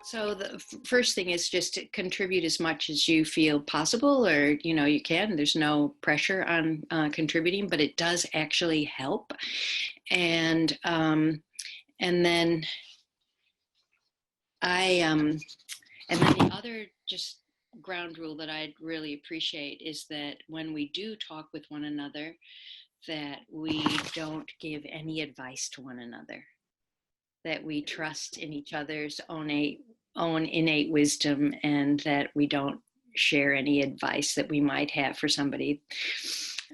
So the first thing is just to contribute as much as you feel possible, or you can. There's no pressure on contributing, but it does actually help. And then and then the other just ground rule that I'd really appreciate is that when we do talk with one another, that we don't give any advice to one another, that we trust in each other's own innate wisdom, and that we don't share any advice that we might have for somebody.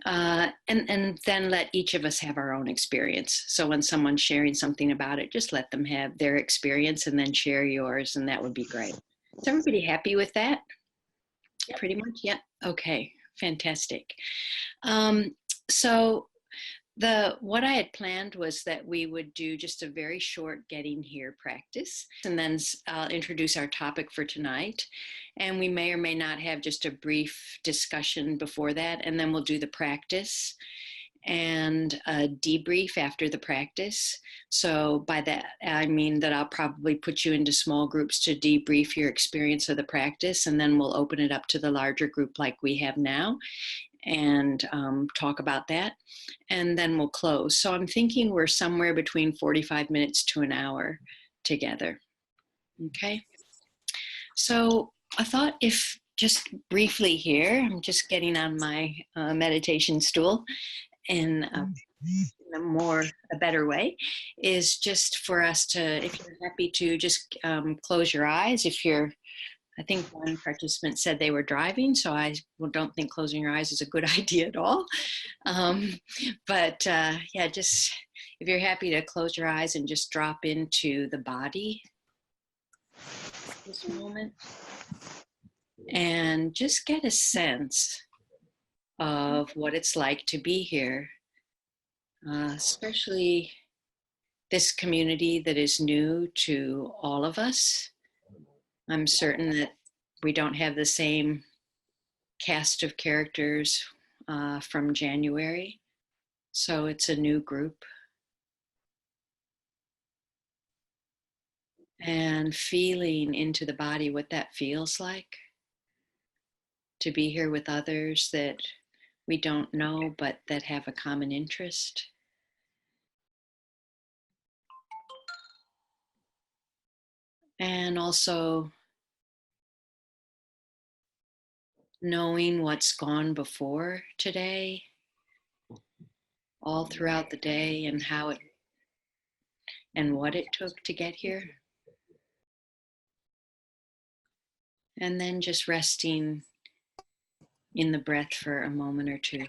And then let each of us have our own experience. So when someone's sharing something about it, just let them have their experience and then share yours, and that would be great. Is everybody happy with that? Yep. Pretty much, yeah. Okay, fantastic. So what I had planned was that we would do just a very short getting here practice, and then I'll introduce our topic for tonight. And we may or may not have just a brief discussion before that, and then we'll do the practice and a debrief after the practice. So by that, I mean that I'll probably put you into small groups to debrief your experience of the practice, and then we'll open it up to the larger group like we have now, and talk about that, and then we'll close. So I'm thinking we're somewhere between 45 minutes to an hour together. Okay. So I thought, if just briefly here, I'm just getting on my meditation stool in a better way, is just for us to, if you're happy to just close your eyes. I think one participant said they were driving, so I don't think closing your eyes is a good idea at all. Yeah, just if you're happy to close your eyes and just drop into the body this moment, and just get a sense of what it's like to be here, especially this community that is new to all of us. I'm certain that we don't have the same cast of characters from January, so it's a new group. And feeling into the body what that feels like to be here with others that we don't know but that have a common interest. And also knowing what's gone before today, all throughout the day, and how it and what it took to get here. And then just resting in the breath for a moment or two.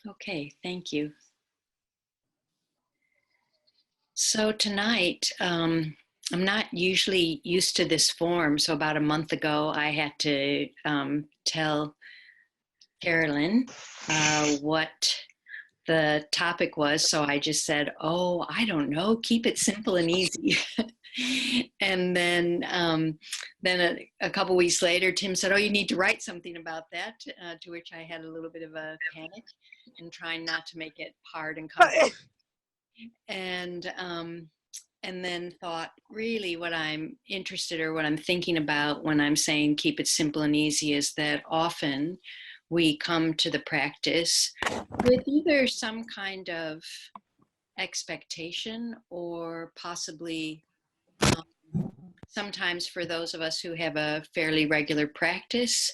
Okay, thank you. So tonight, I'm not usually used to this form. So about a month ago, I had to tell Carolyn what the topic was. So I just said, oh, I don't know, keep it simple and easy. And then a couple weeks later, Tim said, oh, you need to write something about that, to which I had a little bit of a panic and trying not to make it hard and complicated. And then thought, really what I'm interested, or what I'm thinking about when I'm saying keep it simple and easy, is that often we come to the practice with either some kind of expectation, or possibly sometimes for those of us who have a fairly regular practice,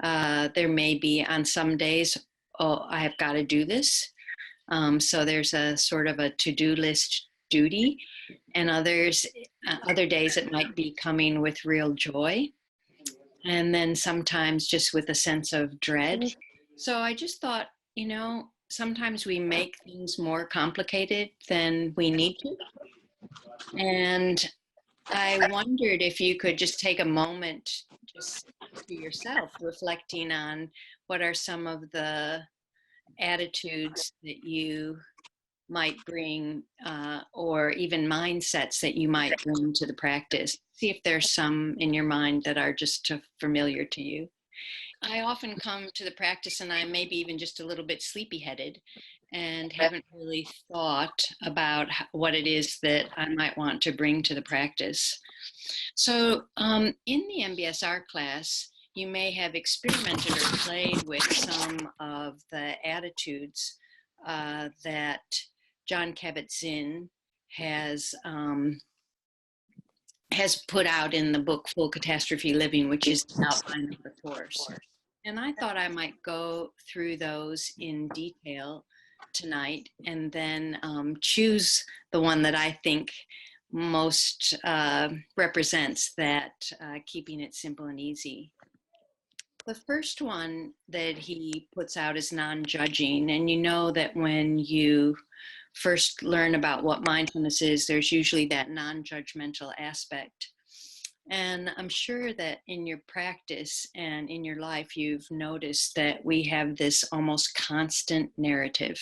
there may be on some days, oh, I have got to do this. So there's a sort of a to-do list duty, and other days it might be coming with real joy, and then sometimes just with a sense of dread. So I just thought, sometimes we make things more complicated than we need to. And I wondered if you could just take a moment just to yourself, reflecting on what are some of the attitudes that you might bring, or even mindsets that you might bring to the practice. See if there's some in your mind that are just familiar to you. I often come to the practice and I'm maybe even just a little bit sleepy-headed and haven't really thought about what it is that I might want to bring to the practice. So in the MBSR class, you may have experimented or played with some of the attitudes that John Kabat-Zinn has put out in the book Full Catastrophe Living, which is the outline of the course. And I thought I might go through those in detail tonight and then choose the one that I think most represents that keeping it simple and easy. The first one that he puts out is non-judging. And you know that when you first learn about what mindfulness is, there's usually that non-judgmental aspect. And I'm sure that in your practice and in your life, you've noticed that we have this almost constant narrative.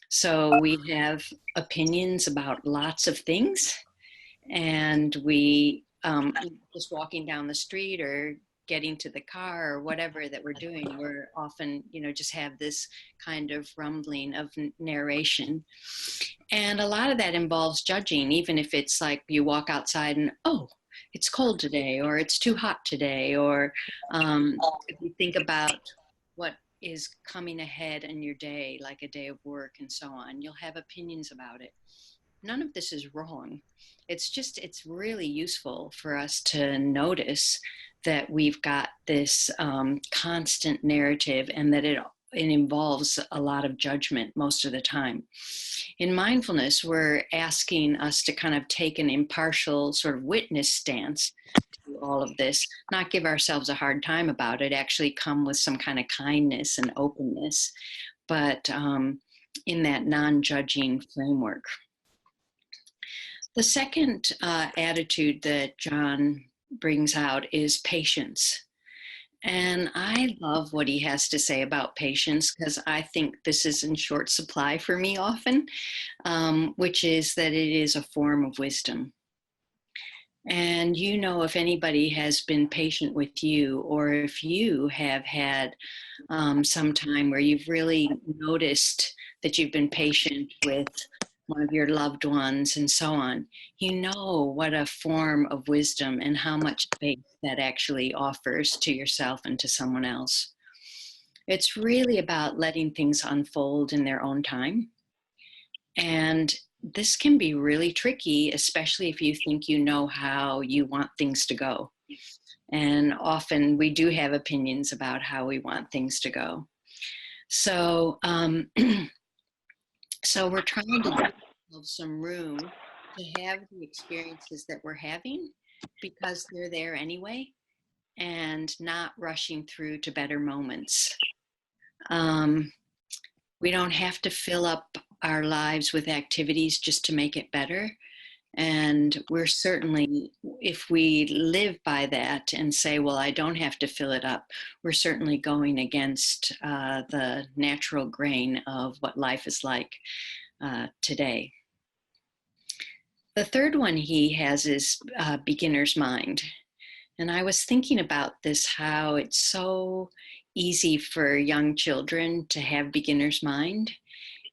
So we have opinions about lots of things, and we just walking down the street or getting to the car or whatever that we're doing, we're often, just have this kind of rumbling of narration. And a lot of that involves judging, even if it's like you walk outside and, oh, it's cold today, or it's too hot today, or if you think about what is coming ahead in your day, like a day of work and so on, you'll have opinions about it. None of this is wrong. It's really useful for us to notice that we've got this constant narrative and that it involves a lot of judgment most of the time. In mindfulness, we're asking us to kind of take an impartial sort of witness stance to all of this, not give ourselves a hard time about it, actually come with some kind of kindness and openness, but in that non-judging framework. The second attitude that John brings out is patience. And I love what he has to say about patience, because I think this is in short supply for me often, which is that it is a form of wisdom. And if anybody has been patient with you, or if you have had some time where you've really noticed that you've been patient with one of your loved ones and so on, what a form of wisdom and how much faith that actually offers to yourself and to someone else. It's really about letting things unfold in their own time. And this can be really tricky, especially if you think you know how you want things to go. And often we do have opinions about how we want things to go. So, so we're trying to give some room to have the experiences that we're having because they're there anyway, and not rushing through to better moments. We don't have to fill up our lives with activities just to make it better. And we're certainly, if we live by that and say, well, I don't have to fill it up, we're certainly going against the natural grain of what life is like today. The third one he has is beginner's mind. And I was thinking about this, how it's so easy for young children to have beginner's mind,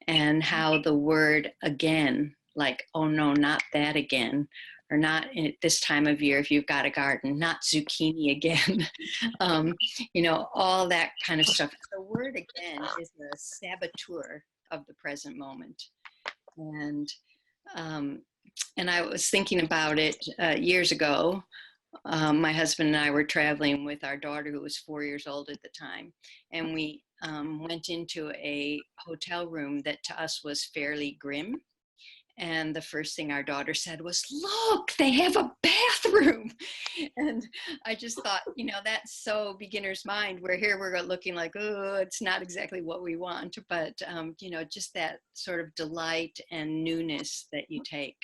and how the word again, like, oh no, not that again, or not at this time of year if you've got a garden, not zucchini again, all that kind of stuff. The word again is a saboteur of the present moment. And I was thinking about it years ago. My husband and I were traveling with our daughter, who was 4 years old at the time, and we went into a hotel room that to us was fairly grim. And the first thing our daughter said was, look, they have a bathroom. And I just thought, that's so beginner's mind. We're here, we're looking like, oh, it's not exactly what we want, but, just that sort of delight and newness that you take.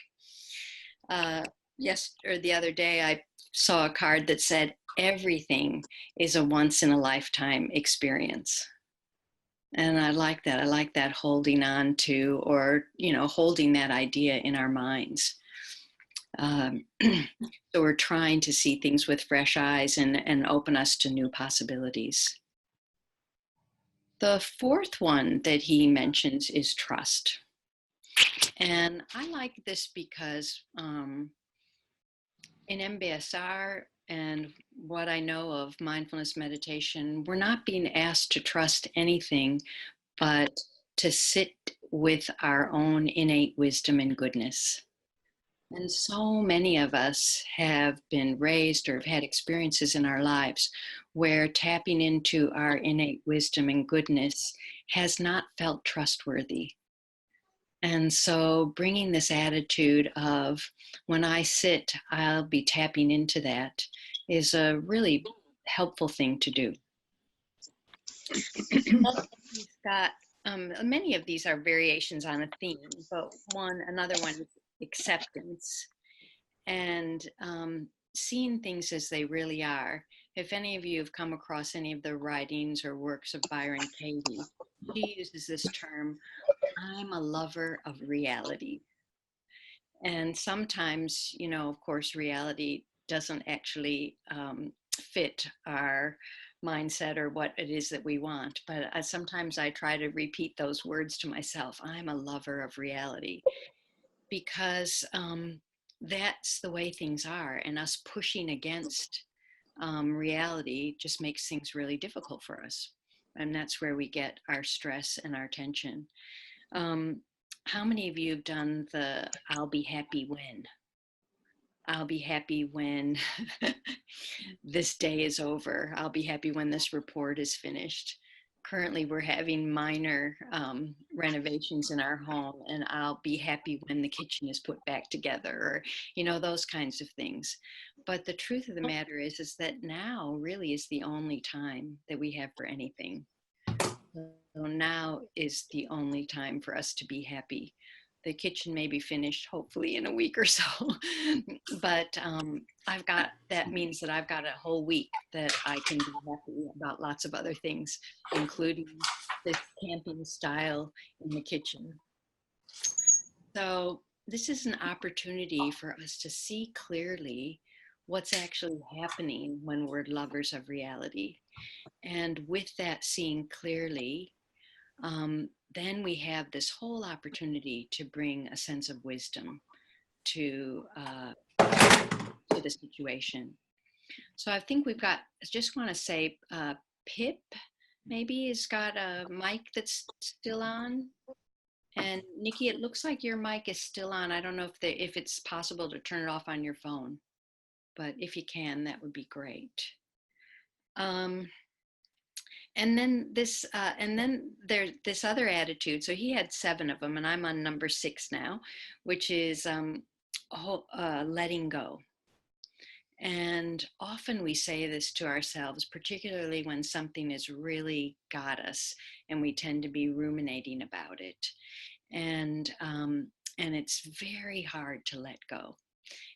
The other day, I saw a card that said, everything is a once in a lifetime experience. And I like that. I like that holding on to, or, holding that idea in our minds. So we're trying to see things with fresh eyes and open us to new possibilities. The fourth one that he mentions is trust. And I like this because in MBSR and what I know of mindfulness meditation, we're not being asked to trust anything, but to sit with our own innate wisdom and goodness. And so many of us have been raised or have had experiences in our lives where tapping into our innate wisdom and goodness has not felt trustworthy. And so bringing this attitude of when I sit, I'll be tapping into that is a really helpful thing to do. He's got many of these are variations on a theme, but another one is acceptance and seeing things as they really are. If any of you have come across any of the writings or works of Byron Katie, she uses this term, I'm a lover of reality. And sometimes, of course, reality doesn't actually fit our mindset or what it is that we want. But sometimes I try to repeat those words to myself. I'm a lover of reality, because that's the way things are. And us pushing against reality just makes things really difficult for us. And that's where we get our stress and our tension. How many of you have done the I'll be happy when? I'll be happy when this day is over. I'll be happy when this report is finished. Currently, we're having minor renovations in our home, and I'll be happy when the kitchen is put back together, or, those kinds of things. But the truth of the matter is that now really is the only time that we have for anything. So now is the only time for us to be happy. The kitchen may be finished hopefully in a week or so, but that means that I've got a whole week that I can be happy about lots of other things, including this camping style in the kitchen. So this is an opportunity for us to see clearly what's actually happening when we're lovers of reality. And with that seeing clearly, then we have this whole opportunity to bring a sense of wisdom to the situation. So I think I just want to say, Pip maybe has got a mic that's still on. And Nikki, it looks like your mic is still on. I don't know if it's possible to turn it off on your phone, but if you can, that would be great. And then there's this other attitude. So he had 7 of them, and I'm on number 6 now, which is letting go. And often we say this to ourselves, particularly when something has really got us, and we tend to be ruminating about it. And it's very hard to let go.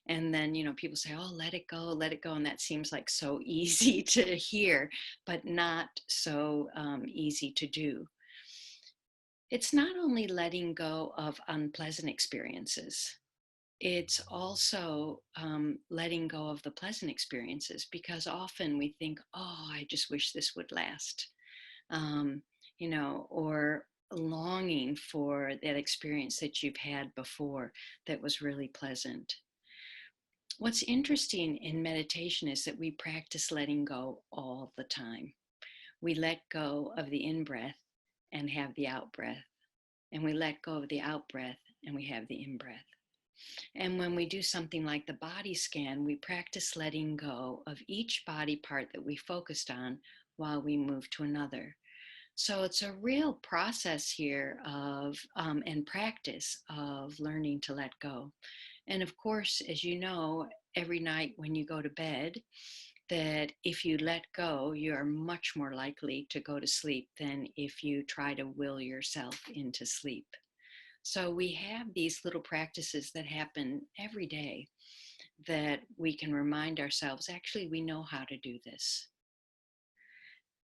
And then, people say, oh, let it go. And that seems like so easy to hear, but not so easy to do. It's not only letting go of unpleasant experiences, it's also letting go of the pleasant experiences, because often we think, oh, I just wish this would last, or longing for that experience that you've had before that was really pleasant. What's interesting in meditation is that we practice letting go all the time. We let go of the in-breath and have the out-breath. And we let go of the out-breath and we have the in-breath. And when we do something like the body scan, we practice letting go of each body part that we focused on while we move to another. So it's a real process here of and practice of learning to let go. And of course, as you know, every night when you go to bed, that if you let go, you are much more likely to go to sleep than if you try to will yourself into sleep. So we have these little practices that happen every day that we can remind ourselves, actually, we know how to do this.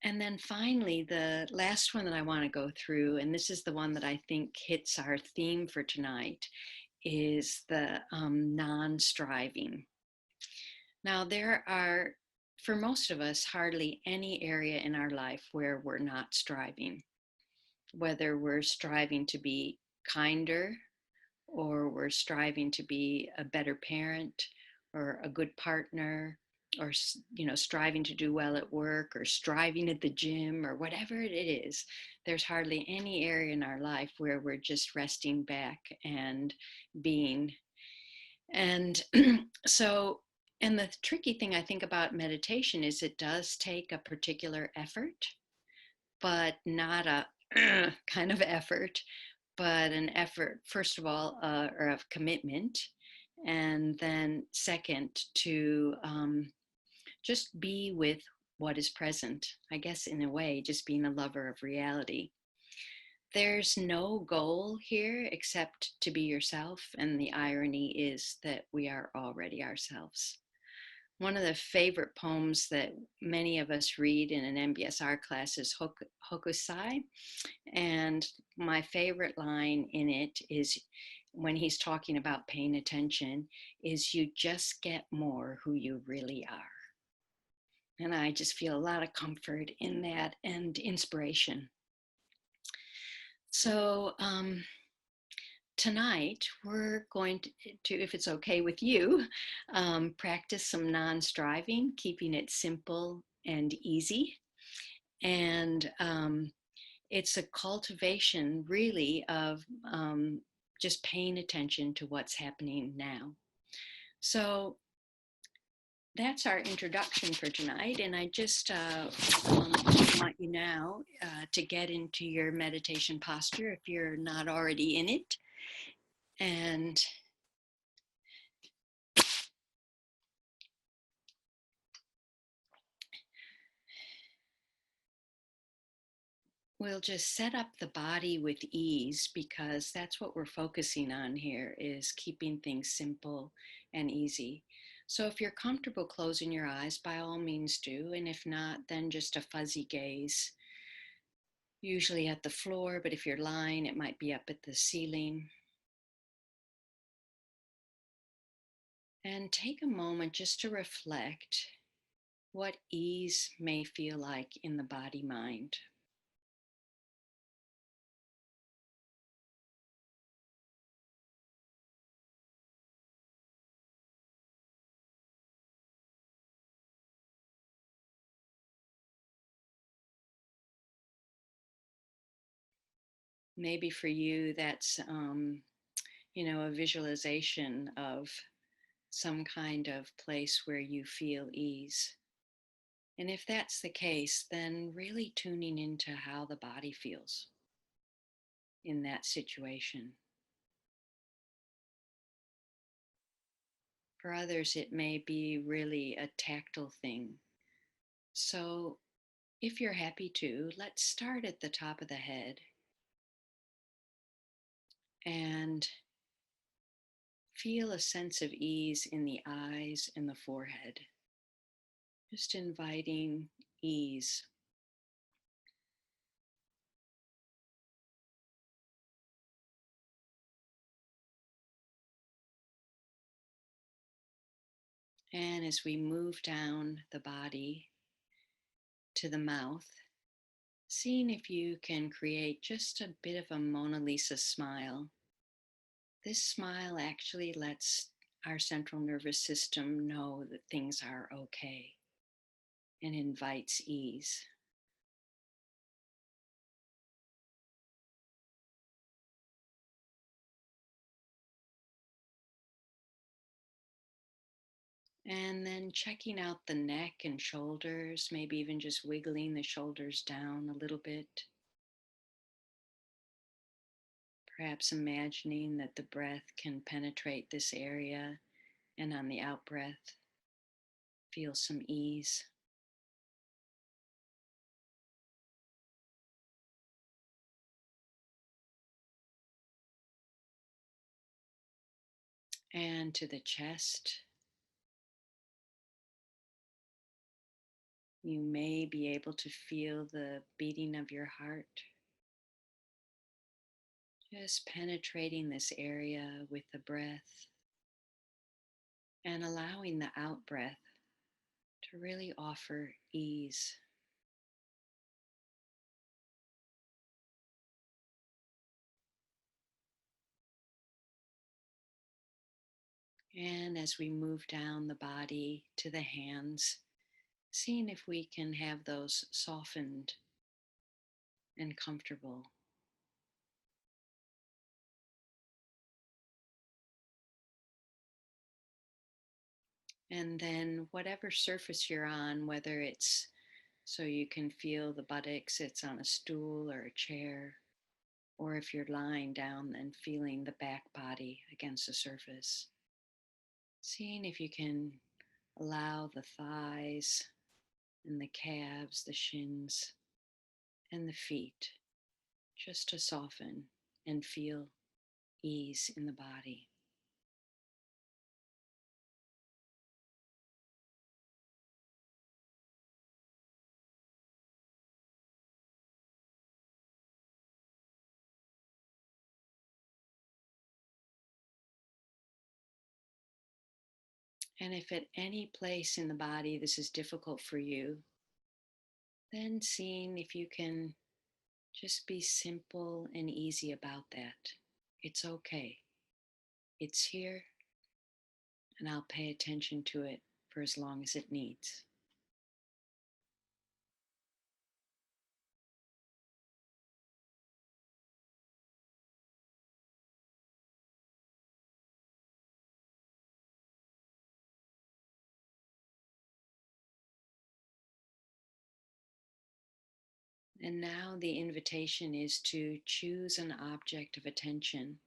And then finally, the last one that I want to go through, and this is the one that I think hits our theme for tonight, is the non-striving. Now, there are, for most of us, hardly any area in our life where we're not striving, whether we're striving to be kinder, or we're striving to be a better parent or a good partner, or striving to do well at work, or striving at the gym, or whatever it is. There's hardly any area in our life where we're just resting back and being. And so, and the tricky thing I think about meditation is it does take a particular effort, but not a kind of effort, but an effort, first of all, or of commitment. And then, second, to just be with what is present. I guess, in a way, just being a lover of reality. There's no goal here except to be yourself. And the irony is that we are already ourselves. One of the favorite poems that many of us read in an MBSR class is Hokusai. And my favorite line in it is, when he's talking about paying attention, is you just get more who you really are. And I just feel a lot of comfort in that and inspiration. So tonight we're going to, if it's okay with you, practice some non-striving, keeping it simple and easy. And it's a cultivation, really, of just paying attention to what's happening now. So that's our introduction for tonight. And I just want you now to get into your meditation posture if you're not already in it. And we'll just set up the body with ease, because that's what we're focusing on here, is keeping things simple and easy. So if you're comfortable closing your eyes, by all means do. And if not, then just a fuzzy gaze, usually at the floor, but if you're lying, it might be up at the ceiling. And take a moment just to reflect what ease may feel like in the body-mind. Maybe for you, that's a visualization of some kind of place where you feel ease. And if that's the case, then really tuning into how the body feels in that situation. For others, it may be really a tactile thing. So if you're happy to, let's start at the top of the head and feel a sense of ease in the eyes and the forehead. Just inviting ease. And as we move down the body to the mouth, seeing if you can create just a bit of a Mona Lisa smile. This smile actually lets our central nervous system know that things are okay and invites ease. And then checking out the neck and shoulders, maybe even just wiggling the shoulders down a little bit. Perhaps imagining that the breath can penetrate this area, and on the out breath, feel some ease. And to the chest, You may be able to feel the beating of your heart, just penetrating this area with the breath and allowing the out breath to really offer ease. And as we move down the body to the hands, seeing if we can have those softened and comfortable. And then, whatever surface you're on, whether it's so you can feel the buttocks, it's on a stool or a chair, or if you're lying down and feeling the back body against the surface, seeing if you can allow the thighs and the calves, the shins, and the feet just to soften and feel ease in the body. And if at any place in the body this is difficult for you, then seeing if you can just be simple and easy about that. It's okay. It's here, and I'll pay attention to it for as long as it needs. And now the invitation is to choose an object of attention,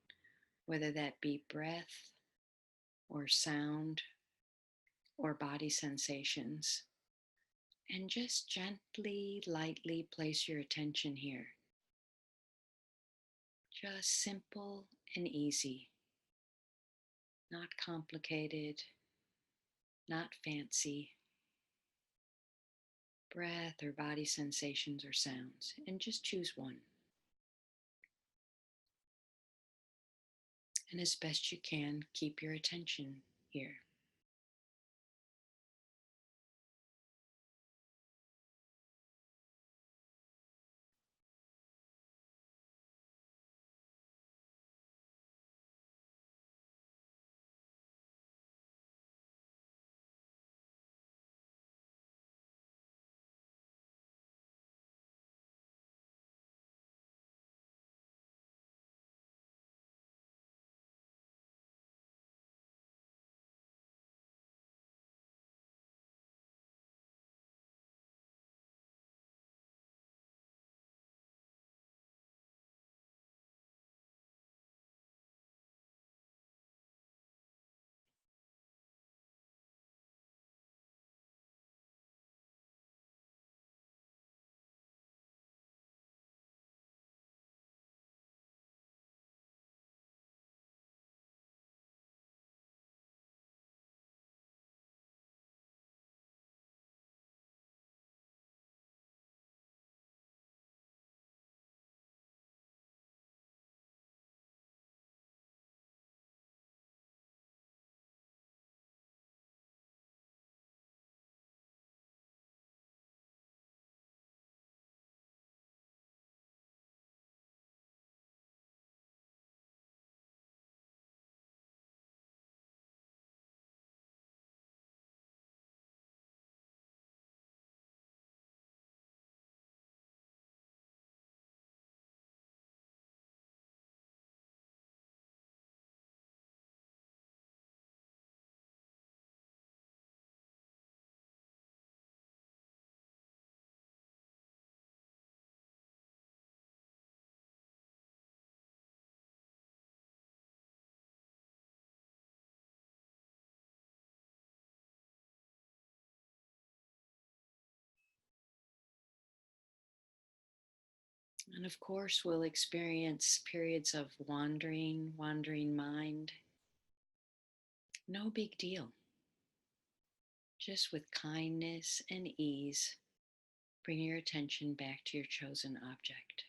whether that be breath or sound or body sensations, and just gently, lightly place your attention here. Just simple and easy, not complicated, not fancy. Breath or body sensations or sounds, and just choose one. And as best you can, keep your attention here. And of course, we'll experience periods of wandering mind. No big deal. Just with kindness and ease, bring your attention back to your chosen object.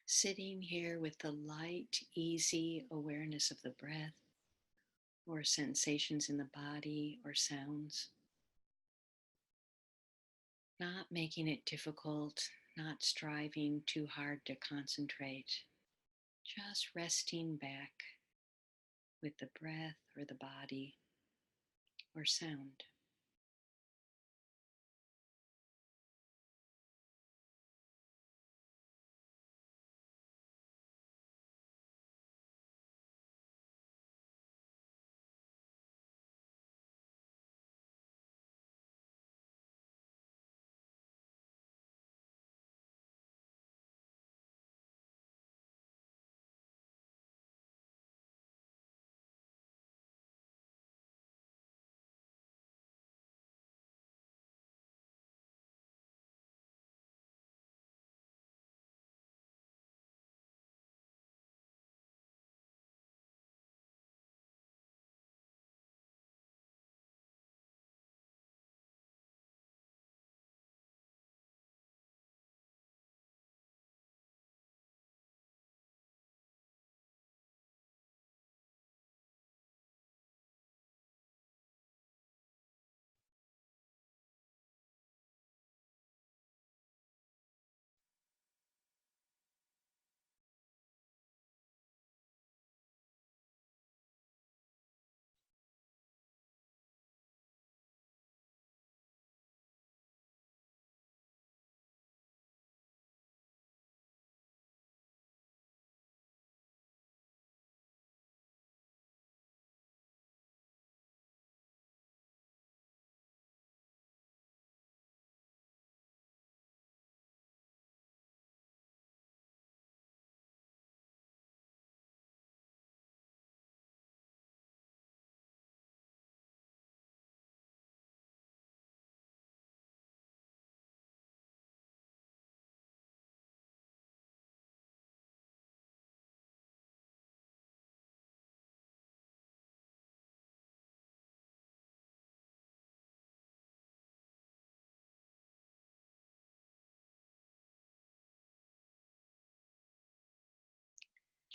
Sitting here with the light, easy awareness of the breath or sensations in the body or sounds, not making it difficult, not striving too hard to concentrate, just resting back with the breath or the body or sound.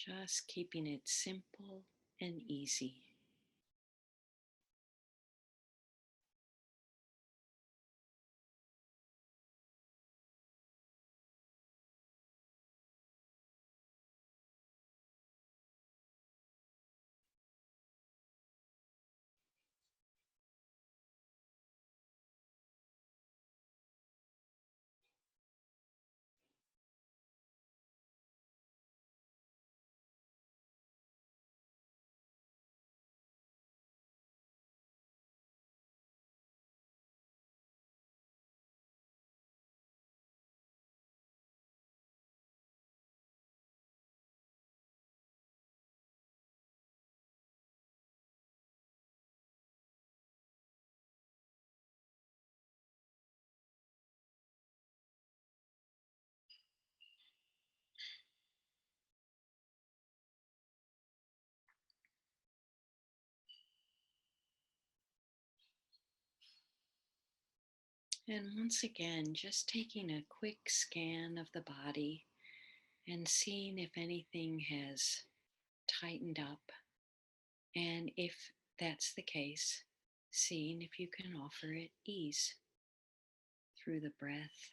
Just keeping it simple and easy. And once again, just taking a quick scan of the body and seeing if anything has tightened up. And if that's the case, seeing if you can offer it ease through the breath,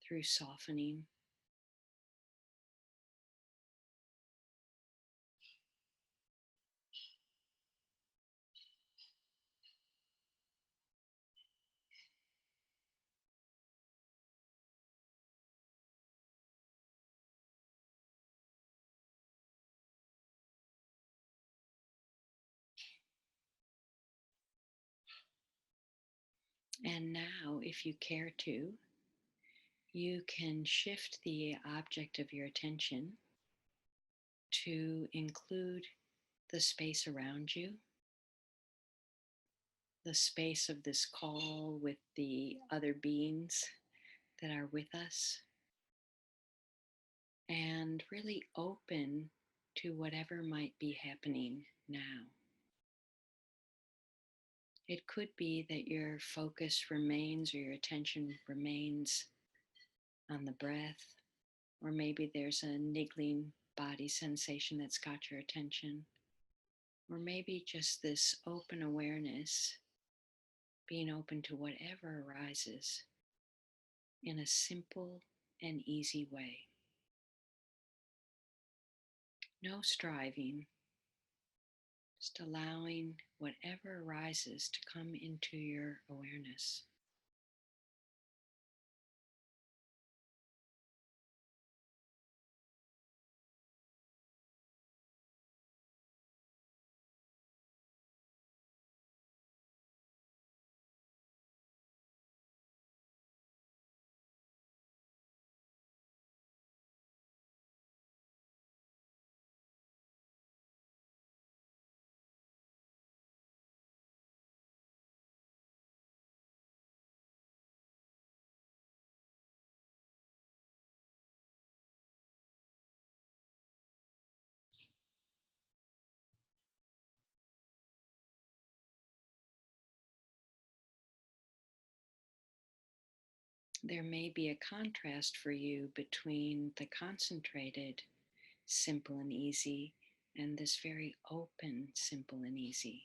through softening. And now, if you care to, you can shift the object of your attention to include the space around you, the space of this call with the other beings that are with us, and really open to whatever might be happening now. It could be that your focus remains or your attention remains on the breath, or maybe there's a niggling body sensation that's got your attention, or maybe just this open awareness, being open to whatever arises in a simple and easy way. No striving, just allowing whatever arises to come into your awareness. There may be a contrast for you between the concentrated, simple and easy, and this very open, simple and easy.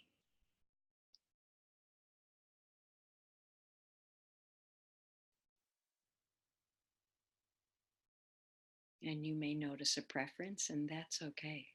And you may notice a preference, and that's okay.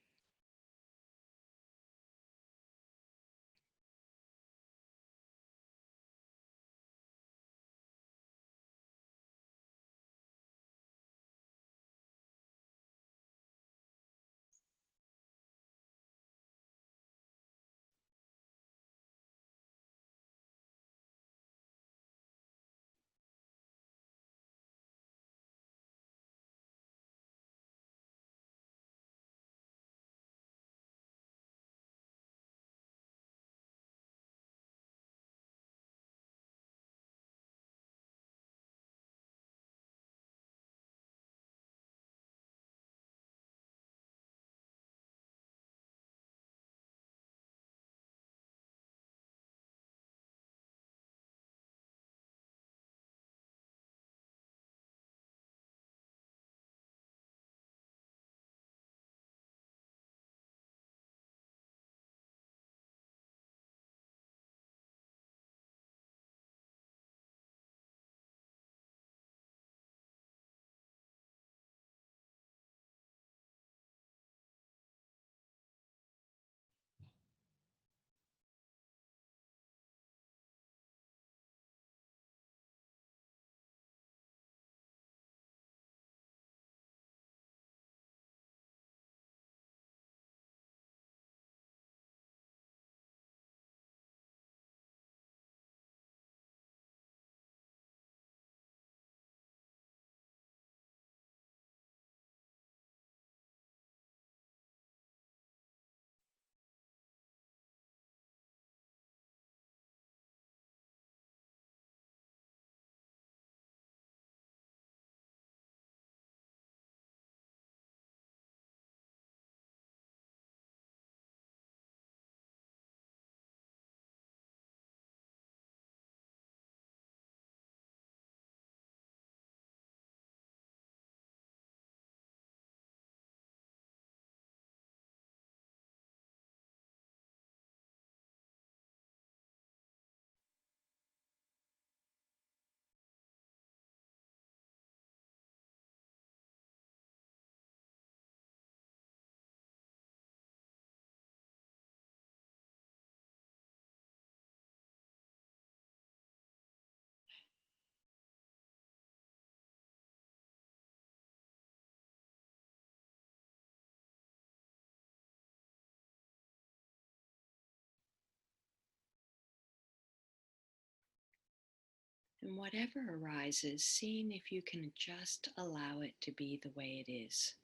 And whatever arises, seeing if you can just allow it to be the way it is,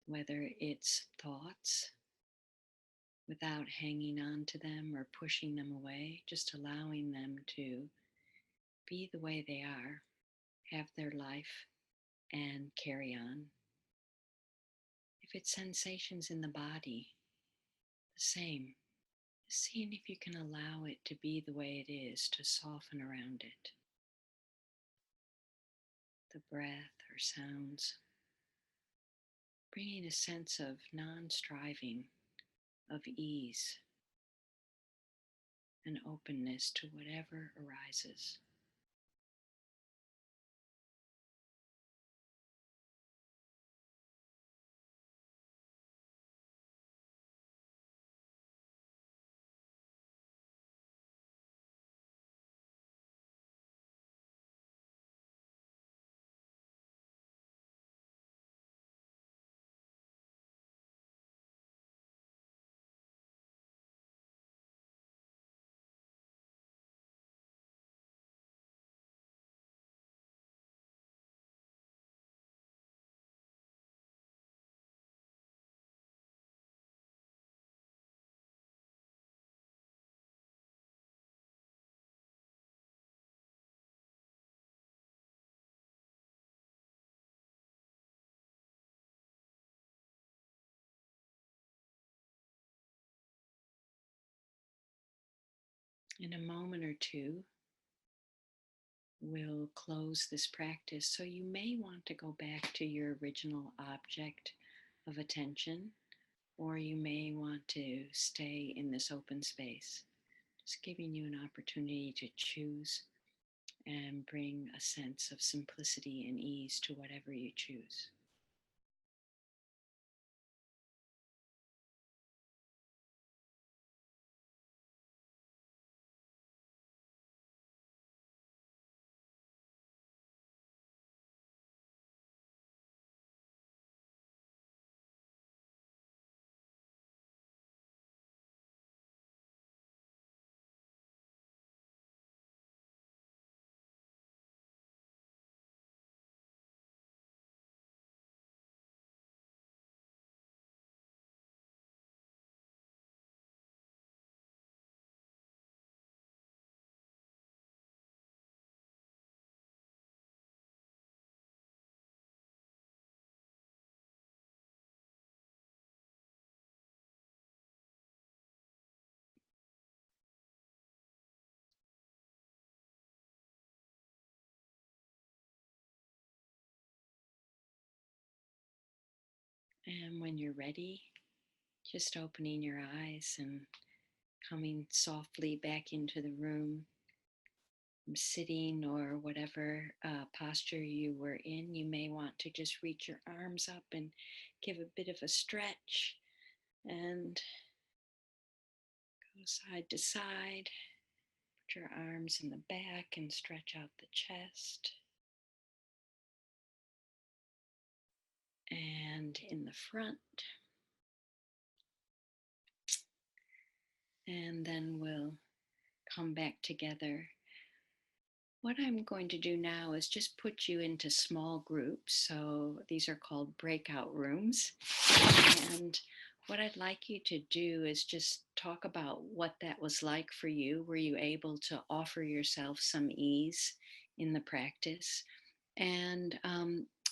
whether it's thoughts without hanging on to them or pushing them away, just allowing them to be the way they are, have their life, and carry on. If it's sensations in the body, the same. Seeing if you can allow it to be the way it is, to soften around it. The breath or sounds, bringing a sense of non-striving, of ease and openness to whatever arises. In a moment or two, we'll close this practice. So you may want to go back to your original object of attention, or you may want to stay in this open space, just giving you an opportunity to choose and bring a sense of simplicity and ease to whatever you choose. And when you're ready, just opening your eyes and coming softly back into the room, sitting or whatever posture you were in. You may want to just reach your arms up and give a bit of a stretch and go side to side. Put your arms in the back and stretch out the chest. And in the front. And then we'll come back together. What I'm going to do now is just put you into small groups. So these are called breakout rooms. And what I'd like you to do is just talk about what that was like for you. Were you able to offer yourself some ease in the practice? And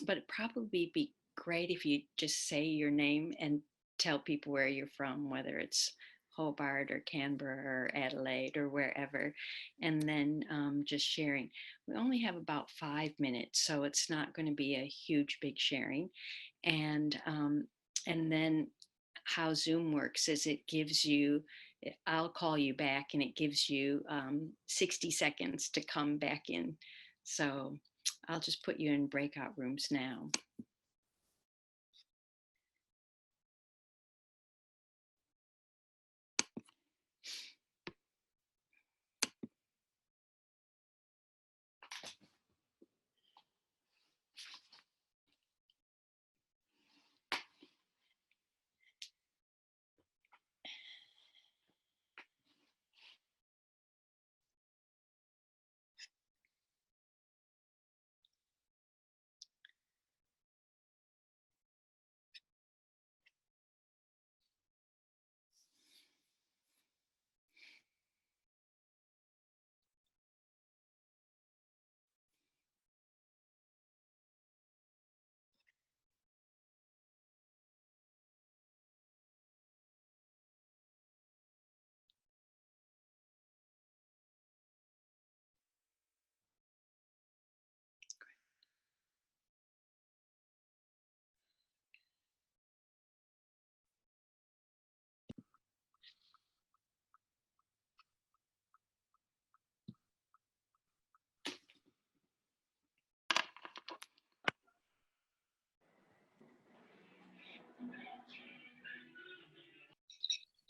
but it'd probably be great if you just say your name and tell people where you're from, whether it's Hobart or Canberra or Adelaide or wherever, and then just sharing. We only have about 5 minutes, so it's not going to be a huge, big sharing. And then how Zoom works is it gives you, I'll call you back and it gives you 60 seconds to come back in. So I'll just put you in breakout rooms now.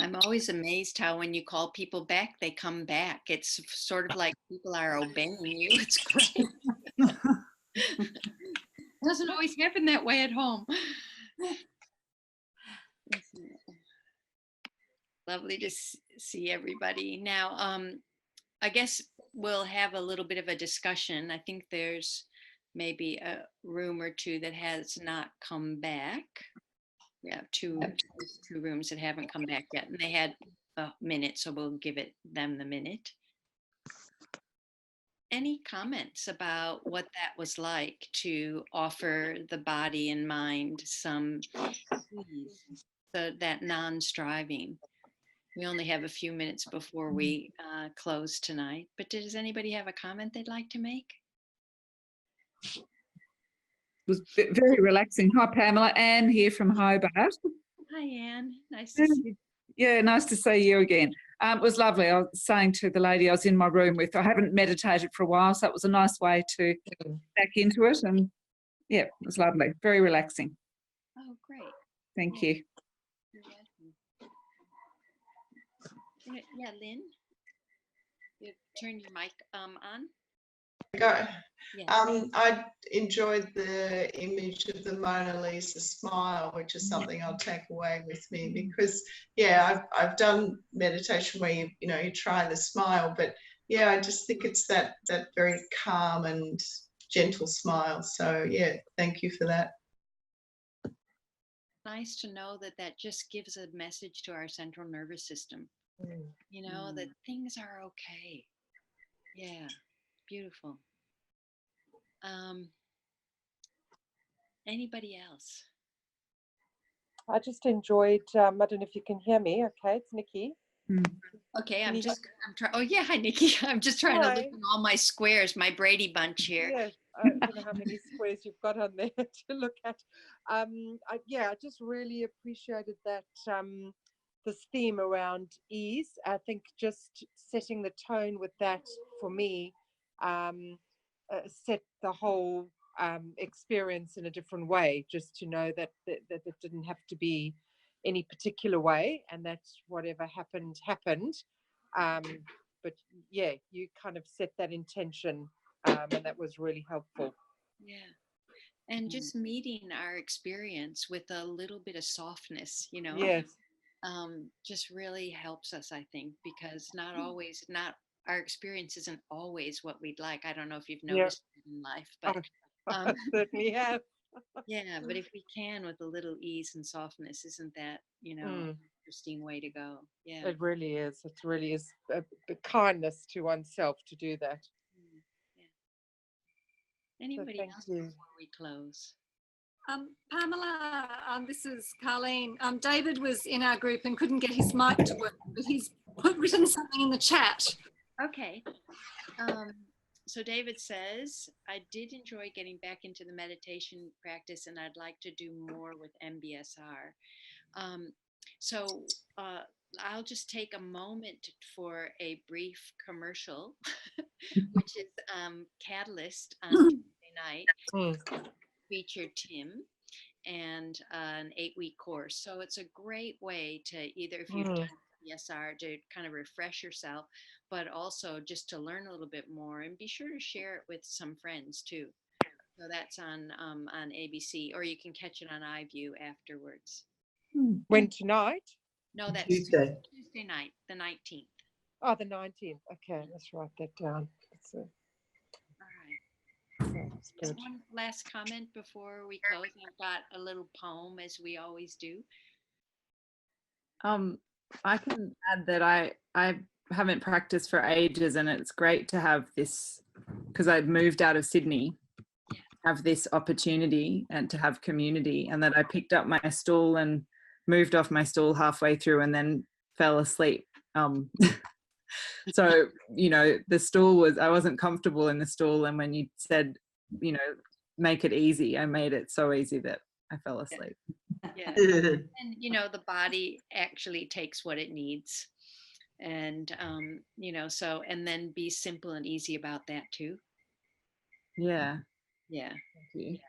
I'm always amazed how when you call people back, they come back. It's sort of like people are obeying you. It's great. Doesn't always happen that way at home. Lovely to see everybody. Now, I guess we'll have a little bit of a discussion. I think there's maybe a room or two that has not come back. Yeah, two rooms that haven't come back yet, and they had a minute, so we'll give them the minute. Any comments about what that was like to offer the body and mind some ease, so that non-striving? We only have a few minutes before we close tonight, but does anybody have a comment they'd like to make? It was very relaxing. Hi, Pamela. Anne here from Hobart. Hi, Anne. Nice to see you. Yeah, nice to see you again. It was lovely. I was saying to the lady I was in my room with, I haven't meditated for a while, so it was a nice way to get back into it. And yeah, it was lovely. Very relaxing. Oh, great. Thank you. You're welcome. Yeah, Lynn, you turn your mic on. Go. Yeah. I enjoyed the image of the Mona Lisa smile, which is something I'll take away with me, because yeah, I've done meditation where you try the smile, but yeah, I just think it's that very calm and gentle smile. So yeah, thank you for that. Nice to know that just gives a message to our central nervous system. That things are okay. Yeah, beautiful. Anybody else? I just enjoyed, I don't know if you can hear me. Okay, it's Nikki. Okay, I'm trying. Oh yeah, hi Nikki. I'm just trying to look at all my squares, my Brady Bunch here. Yes, I don't know how many squares you've got on there to look at. I just really appreciated that this theme around ease. I think just setting the tone with that for me set the whole experience in a different way. Just to know that it didn't have to be any particular way, and that whatever happened. But yeah, you kind of set that intention, and that was really helpful. Yeah. And just meeting our experience with a little bit of softness, Yes. Just really helps us, I think, because not our experience isn't always what we'd like. I don't know if you've noticed it in life, but I certainly have. Yeah, but if we can with a little ease and softness, isn't that, an interesting way to go? Yeah. It really is. It really is a kindness to oneself to do that. Yeah. Anybody else before we close? Pamela, this is Carleen. David was in our group and couldn't get his mic to work, but he's written something in the chat. Okay. So David says, I did enjoy getting back into the meditation practice, and I'd like to do more with MBSR. So I'll just take a moment for a brief commercial, which is Catalyst on Tuesday night. Featured Tim and an 8-week course. So it's a great way to either, if you've done MBSR, to kind of refresh yourself, but also just to learn a little bit more, and be sure to share it with some friends too. So that's on ABC, or you can catch it on iView afterwards. When tonight? No, that's Tuesday night, the 19th. Oh, the 19th. Okay, let's write that down. All right. Just one last comment before we close. I've got a little poem, as we always do. I can add that I haven't practiced for ages, and it's great to have this, because I've moved out of Sydney, have this opportunity and to have community, and that I picked up my stool and moved off my stool halfway through and then fell asleep. So, the stool I wasn't comfortable in the stool, and when you said, make it easy, I made it so easy that I fell asleep. Yeah. And the body actually takes what it needs, and so, and then be simple and easy about that too. Yeah. Thank you. Yeah.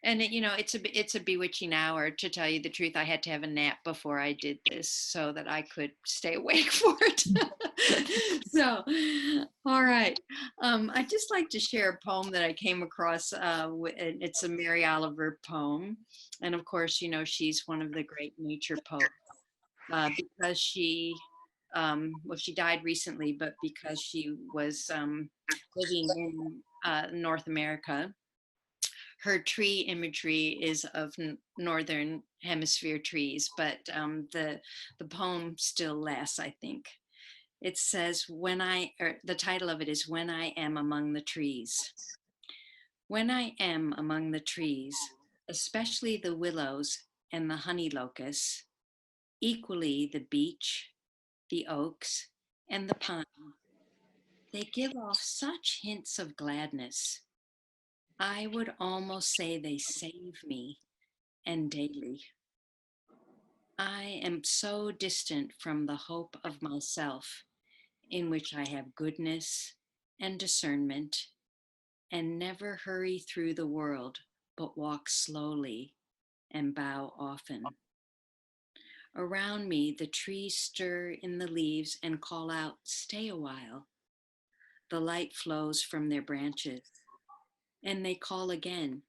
And it's a bewitching hour. To tell you the truth, I had to have a nap before I did this so that I could stay awake for it. So, all right. I'd just like to share a poem that I came across. It's a Mary Oliver poem, and of course, she's one of the great nature poets because she died recently, but because she was living in North America. Her tree imagery is of northern hemisphere trees, but the poem still lasts, I think. It says, the title of it is When I Am Among the Trees. When I am among the trees, especially the willows and the honey locusts, equally the beech, the oaks, and the pine, they give off such hints of gladness. I would almost say they save me, and daily. I am so distant from the hope of myself, in which I have goodness and discernment, and never hurry through the world, but walk slowly and bow often. Around me, the trees stir in the leaves and call out, "Stay a while." The light flows from their branches, and they call again.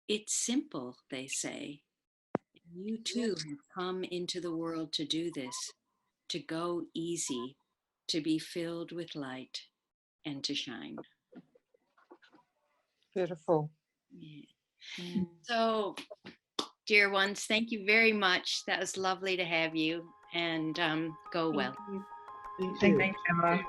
"It's simple," they say. You too have come into the world to do this, to go easy, to be filled with light, and to shine. Beautiful. Yeah. So, dear ones, thank you very much. That was lovely to have you, and go well. Thank you. Thanks, Pamela.